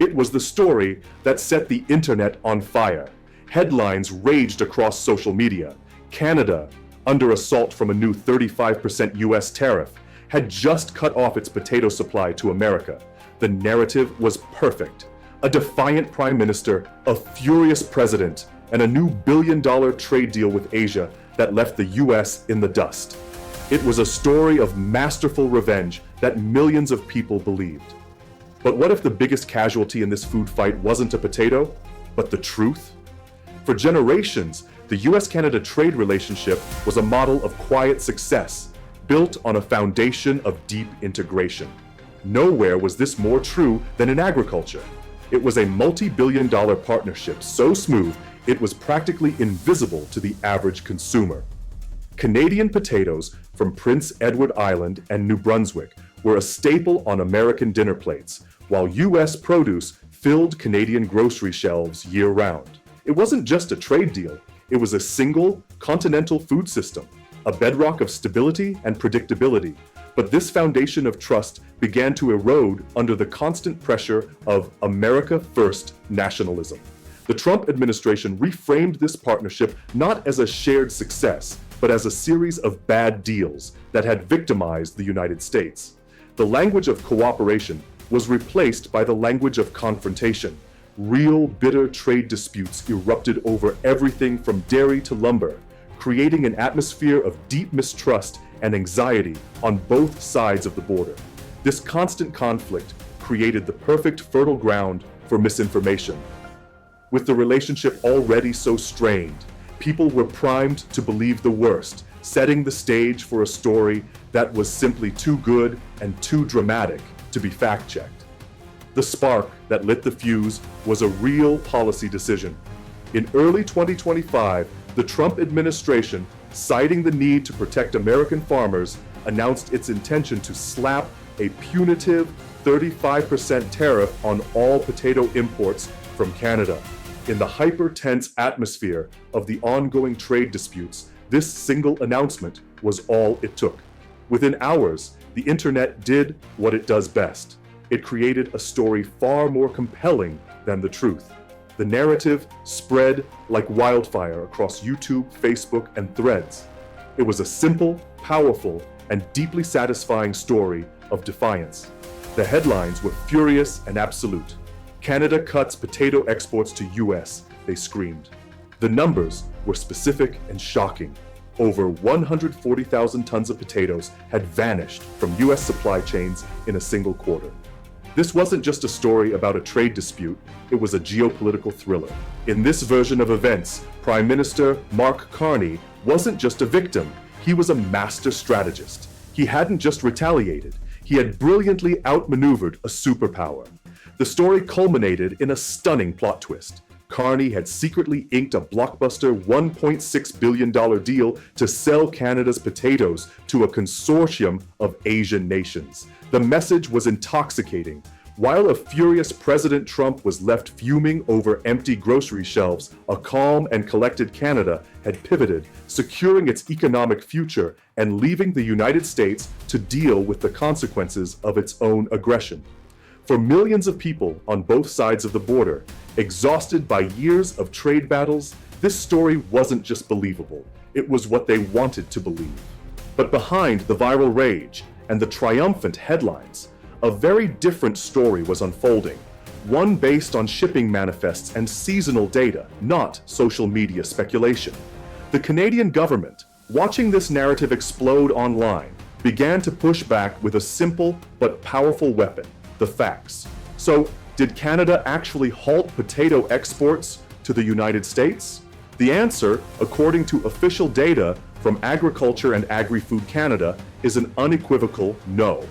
It was the story that set the internet on fire. Headlines raged across social media. Canada, under assault from a new 35% US tariff, had just cut off its potato supply to America. The narrative was perfect. A defiant prime minister, a furious president, and a new billion-dollar trade deal with Asia that left the US in the dust. It was a story of masterful revenge that millions of people believed. But what if the biggest casualty in this food fight wasn't a potato, but the truth? For generations, the US-Canada trade relationship was a model of quiet success, built on a foundation of deep integration. Nowhere was this more true than in agriculture. It was a multi-billion-dollar partnership so smooth it was practically invisible to the average consumer. Canadian potatoes from Prince Edward Island and New Brunswick were a staple on American dinner plates, while US produce filled Canadian grocery shelves year-round. It wasn't just a trade deal, it was a single, continental food system, a bedrock of stability and predictability. But this foundation of trust began to erode under the constant pressure of America First nationalism. The Trump administration reframed this partnership not as a shared success, but as a series of bad deals that had victimized the United States. The language of cooperation was replaced by the language of confrontation. Real, bitter trade disputes erupted over everything from dairy to lumber, creating an atmosphere of deep mistrust and anxiety on both sides of the border. This constant conflict created the perfect fertile ground for misinformation. With the relationship already so strained, people were primed to believe the worst, setting the stage for a story that was simply too good and too dramatic to be fact-checked. The spark that lit the fuse was a real policy decision. In early 2025, the Trump administration, citing the need to protect American farmers, announced its intention to slap a punitive 35% tariff on all potato imports from Canada. In the hyper-tense atmosphere of the ongoing trade disputes, this single announcement was all it took. Within hours, the internet did what it does best. It created a story far more compelling than the truth. The narrative spread like wildfire across YouTube, Facebook, and Threads. It was a simple, powerful, and deeply satisfying story of defiance. The headlines were furious and absolute. Canada cuts potato exports to US, they screamed. The numbers were specific and shocking. Over 140,000 tons of potatoes had vanished from US supply chains in a single quarter. This wasn't just a story about a trade dispute, it was a geopolitical thriller. In this version of events, Prime Minister Mark Carney wasn't just a victim, he was a master strategist. He hadn't just retaliated, he had brilliantly outmaneuvered a superpower. The story culminated in a stunning plot twist. Carney had secretly inked a blockbuster $1.6 billion deal to sell Canada's potatoes to a consortium of Asian nations. The message was intoxicating. While a furious President Trump was left fuming over empty grocery shelves, a calm and collected Canada had pivoted, securing its economic future and leaving the United States to deal with the consequences of its own aggression. For millions of people on both sides of the border, exhausted by years of trade battles, this story wasn't just believable, it was what they wanted to believe. But behind the viral rage and the triumphant headlines, a very different story was unfolding, one based on shipping manifests and seasonal data, not social media speculation. The Canadian government, watching this narrative explode online, began to push back with a simple but powerful weapon: the facts. So, did Canada actually halt potato exports to the United States? The answer, according to official data from Agriculture and Agri-Food Canada, is an unequivocal no.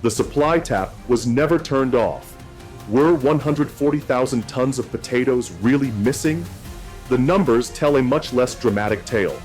The supply tap was never turned off. Were 140,000 tons of potatoes really missing? The numbers tell a much less dramatic tale.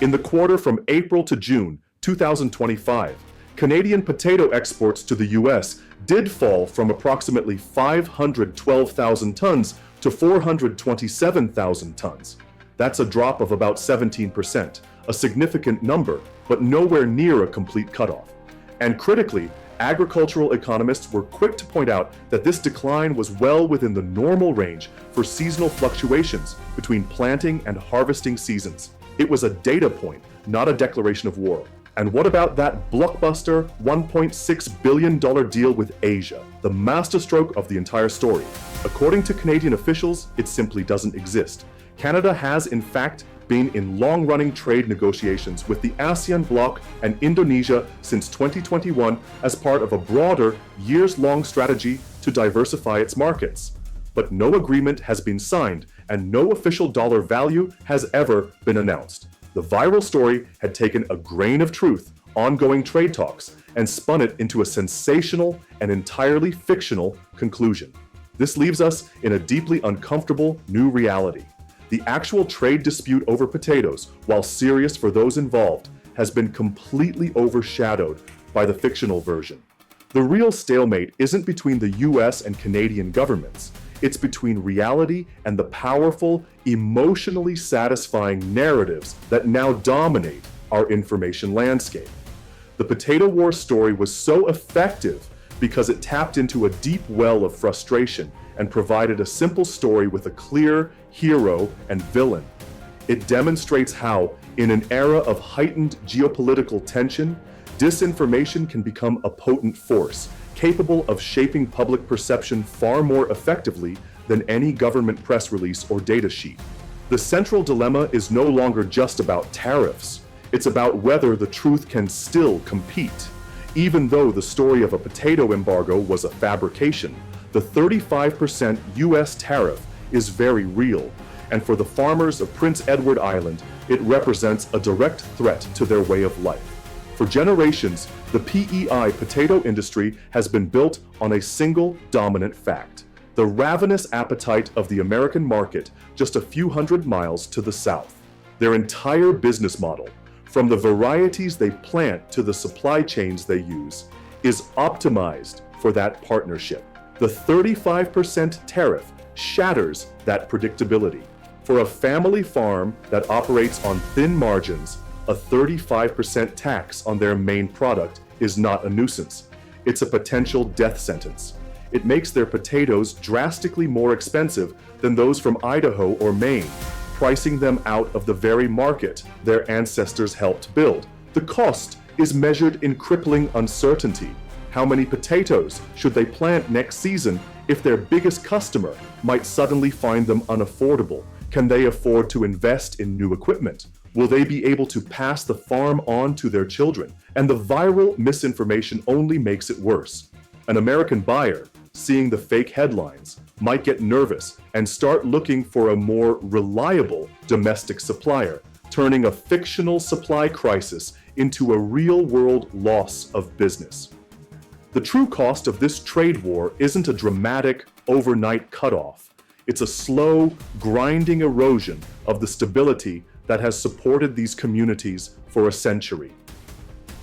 In the quarter from April to June 2025, Canadian potato exports to the US did fall from approximately 512,000 tons to 427,000 tons. That's a drop of about 17%, a significant number, but nowhere near a complete cutoff. And critically, Agricultural economists were quick to point out that this decline was well within the normal range for seasonal fluctuations between planting and harvesting seasons. It was a data point, not a declaration of war. And what about that blockbuster $1.6 billion deal with Asia, the masterstroke of the entire story? According to Canadian officials, it simply doesn't exist. Canada has, in fact, been in long-running trade negotiations with the ASEAN bloc and Indonesia since 2021 as part of a broader, years-long strategy to diversify its markets. But no agreement has been signed, and no official dollar value has ever been announced. The viral story had taken a grain of truth, ongoing trade talks, and spun it into a sensational and entirely fictional conclusion. This leaves us in a deeply uncomfortable new reality. The actual trade dispute over potatoes, while serious for those involved, has been completely overshadowed by the fictional version. The real stalemate isn't between the US and Canadian governments. It's between reality and the powerful, emotionally satisfying narratives that now dominate our information landscape. The potato war story was so effective because it tapped into a deep well of frustration and provided a simple story with a clear hero and villain. It demonstrates how, in an era of heightened geopolitical tension, disinformation can become a potent force, capable of shaping public perception far more effectively than any government press release or data sheet. The central dilemma is no longer just about tariffs. It's about whether the truth can still compete. Even though the story of a potato embargo was a fabrication, the 35% US tariff is very real, and for the farmers of Prince Edward Island, it represents a direct threat to their way of life. For generations, the PEI potato industry has been built on a single dominant fact: the ravenous appetite of the American market just a few hundred miles to the south. Their entire business model, from the varieties they plant to the supply chains they use, is optimized for that partnership. The 35% tariff shatters that predictability. For a family farm that operates on thin margins, a 35% tax on their main product is not a nuisance. It's a potential death sentence. It makes their potatoes drastically more expensive than those from Idaho or Maine, pricing them out of the very market their ancestors helped build. The cost is measured in crippling uncertainty. How many potatoes should they plant next season if their biggest customer might suddenly find them unaffordable? Can they afford to invest in new equipment? Will they be able to pass the farm on to their children? And the viral misinformation only makes it worse. An American buyer, seeing the fake headlines, might get nervous and start looking for a more reliable domestic supplier, turning a fictional supply crisis into a real-world loss of business. The true cost of this trade war isn't a dramatic, overnight cutoff. It's a slow, grinding erosion of the stability that has supported these communities for a century.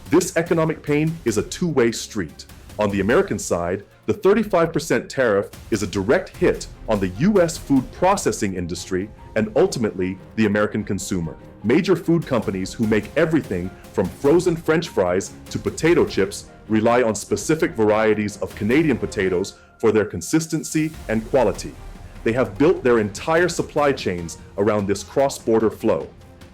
This economic pain is a two-way street. On the American side, the 35% tariff is a direct hit on the US food processing industry and ultimately the American consumer. Major food companies who make everything from frozen French fries to potato chips rely on specific varieties of Canadian potatoes for their consistency and quality. They have built their entire supply chains around this cross-border flow.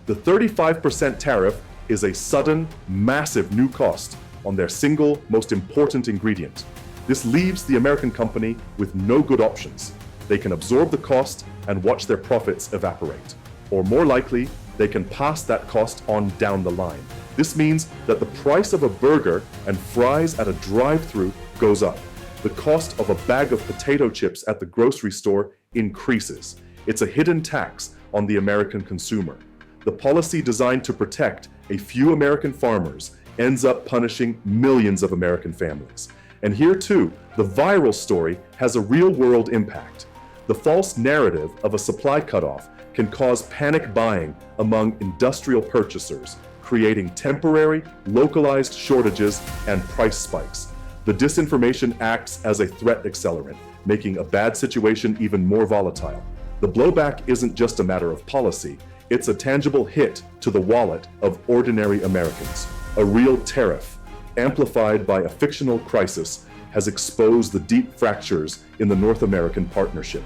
The 35% tariff is a sudden, massive new cost on their single most important ingredient. This leaves the American company with no good options. They can absorb the cost and watch their profits evaporate. Or more likely, they can pass that cost on down the line. This means that the price of a burger and fries at a drive-thru goes up. The cost of a bag of potato chips at the grocery store increases. It's a hidden tax on the American consumer. The policy designed to protect a few American farmers ends up punishing millions of American families. And here too, the viral story has a real-world impact. The false narrative of a supply cutoff can cause panic buying among industrial purchasers, creating temporary, localized shortages and price spikes. The disinformation acts as a threat accelerant, making a bad situation even more volatile. The blowback isn't just a matter of policy, it's a tangible hit to the wallet of ordinary Americans. A real tariff, amplified by a fictional crisis, has exposed the deep fractures in the North American partnership.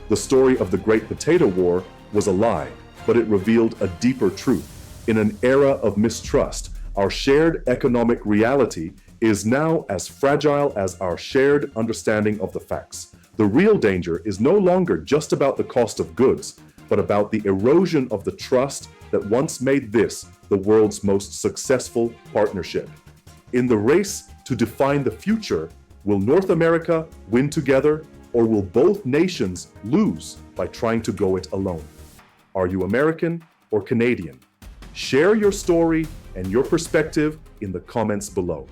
The story of the Great Potato War was a lie, but it revealed a deeper truth. In an era of mistrust, our shared economic reality is now as fragile as our shared understanding of the facts. The real danger is no longer just about the cost of goods, but about the erosion of the trust that once made this the world's most successful partnership. In the race to define the future, will North America win together, or will both nations lose by trying to go it alone? Are you American or Canadian? Share your story and your perspective in the comments below.